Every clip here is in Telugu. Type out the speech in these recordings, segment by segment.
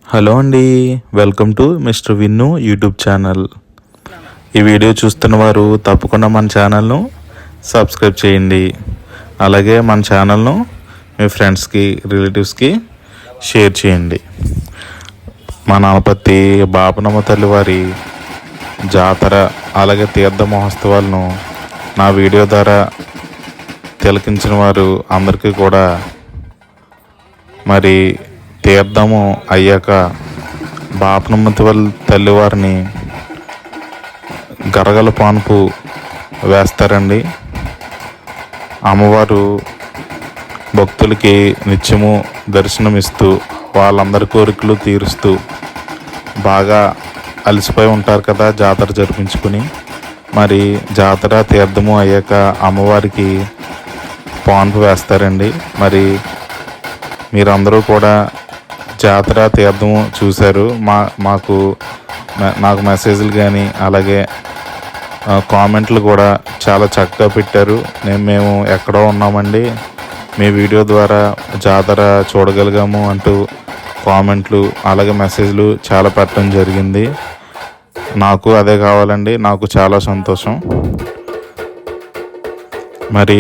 హలో అండి, welcome to mister Vinnu YouTube channel. ఈ వీడియో చూస్తున్న వారు తప్పకుండా మన ఛానల్ను సబ్స్క్రైబ్ చేయండి. అలాగే మన ఛానల్ను మీ ఫ్రెండ్స్కి రిలేటివ్స్కి షేర్ చేయండి. మన అనపత్తి బాపనమ్మ తల్లి వారి జాతర అలాగే తీర్థ మహోత్సవాలను నా వీడియో ద్వారా తిలకించిన వారు అందరికీ కూడా మరి తీర్థము అయ్యాక బాపనమ్మ తల్లివారిని గరగల పాన్పు వేస్తారండి. అమ్మవారు భక్తులకి నిత్యము దర్శనమిస్తూ వాళ్ళందరి కోరికలు తీరుస్తూ బాగా అలసిపోయి ఉంటారు కదా జాతర జరిపించుకుని. మరి జాతర తీర్థము అయ్యాక అమ్మవారికి పాన్పు వేస్తారండి. మరి మీరందరూ కూడా జాతర తీర్థము చూశారు. నాకు మెసేజ్లు కానీ అలాగే కామెంట్లు కూడా చాలా చక్కగా పెట్టారు. మేము ఎక్కడో ఉన్నామండి, మీ వీడియో ద్వారా జాతర చూడగలిగాము అంటూ కామెంట్లు అలాగే మెసేజ్లు చాలా పెట్టడం జరిగింది. నాకు అదే కావాలండి, నాకు చాలా సంతోషం. మరి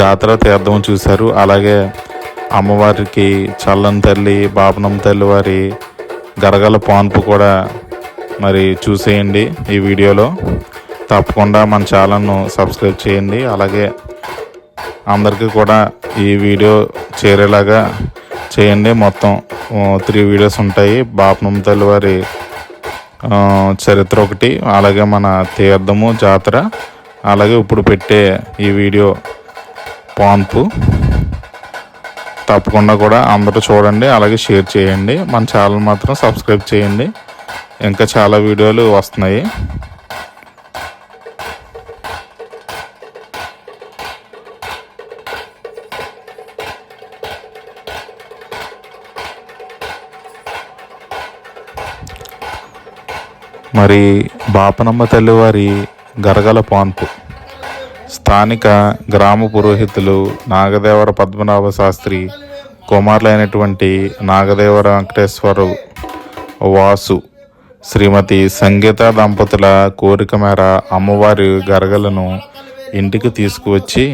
జాతర తీర్థం చూశారు. అలాగే అమ్మవారికి చల్లని తల్లి బాపనమ్మ తల్లి వారి గరగల పాన్పు కూడా మరి చూసేయండి. ఈ వీడియోలో తప్పకుండా మన ఛానల్ను సబ్స్క్రైబ్ చేయండి. అలాగే అందరికీ కూడా ఈ వీడియో చేరేలాగా చేయండి. మొత్తం 3 వీడియోస్ ఉంటాయి. బాపనమ్మ తల్లి వారి చరిత్ర ఒకటి, అలాగే మన తీర్థము జాతర, అలాగే ఇప్పుడు పెట్టే ఈ వీడియో పాన్పు. తప్పకుండా కూడా అందరూ చూడండి, అలాగే షేర్ చేయండి. మన ఛానల్ మాత్రం సబ్స్క్రైబ్ చేయండి. ఇంకా చాలా వీడియోలు వస్తున్నాయి. మరి బాపనమ్మ తల్లివారి గరగల పాన్పు స్థానిక గ్రామ పురోహితులు నాగదేవర పద్మనాభ శాస్త్రి కుమారులైనటువంటి నాగదేవర వెంకటేశ్వర వాసు శ్రీమతి సంగీత దంపతుల కోరిక మేర అమ్మవారి గరగలను ఇంటికి తీసుకువచ్చి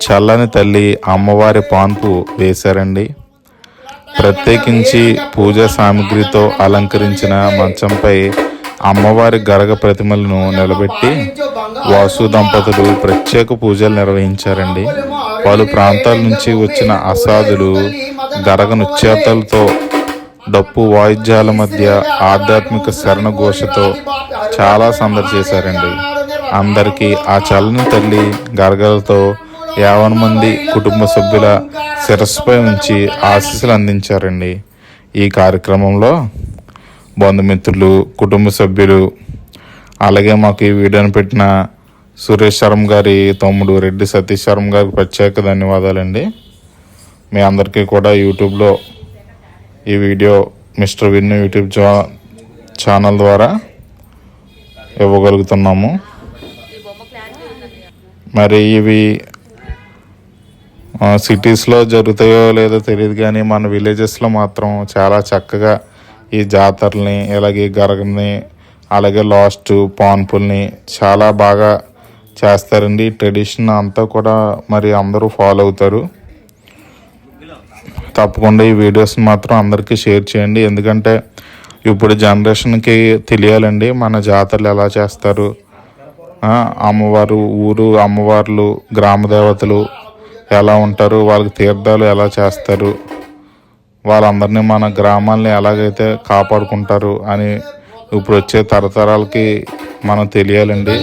చల్లని తల్లి అమ్మవారి పాన్పు వేశారండి. ప్రత్యేకించి పూజా సామాగ్రితో అలంకరించిన మంచంపై అమ్మవారి గరగ ప్రతిమలను నిలబెట్టి వాసు దంపతులు ప్రత్యేక పూజలు నిర్వహించారండి. పలు ప్రాంతాల నుంచి వచ్చిన అసాధులు గరగ నృత్యాలతో డప్పు వాయిద్యాల మధ్య ఆధ్యాత్మిక శరణ ఘోషతో చాలా సందడి చేశారండి. అందరికీ ఆ చల్లని తల్లి గరగలతో 50 మంది కుటుంబ సభ్యుల శిరస్సుపై ఉంచి ఆశీస్సులు అందించారండి. ఈ కార్యక్రమంలో బంధుమిత్రులు, కుటుంబ సభ్యులు, అలాగే మాకు ఈ వీడియోని పెట్టిన సురేష్ శర్మ గారి తమ్ముడు రెడ్డి సతీష్ శర్మ గారికి ప్రత్యేక ధన్యవాదాలండి. మీ అందరికీ కూడా యూట్యూబ్లో ఈ video mister Vinnu YouTube channel ద్వారా ఇవ్వగలుగుతున్నాము. మరి ఇవి సిటీస్లో జరుగుతాయో లేదో తెలియదు, కానీ మన విలేజెస్లో మాత్రం చాలా చక్కగా ఈ జాతరల్ని ఇలాగే గరగని అలాగే లాస్ట్ పాన్పుల్ని చాలా బాగా చేస్తారండి. ట్రెడిషన్ అంతా కూడా మరి అందరూ ఫాలో అవుతారు. తప్పకుండా ఈ వీడియోస్ని మాత్రం అందరికీ షేర్ చేయండి. ఎందుకంటే ఇప్పుడు జనరేషన్కి తెలియాలండి మన జాతరలు ఎలా చేస్తారు, అమ్మవారు ఊరు అమ్మవార్లు గ్రామ దేవతలు ఎలా ఉంటారు, వాళ్ళకి తీర్థాలు ఎలా చేస్తారు, వాళ్ళందరినీ మన గ్రామాలని ఎలాగైతే కాపాడుకుంటారు అని ఇప్పుడు వచ్చే తరతరాలకి మనం తెలియాలండి.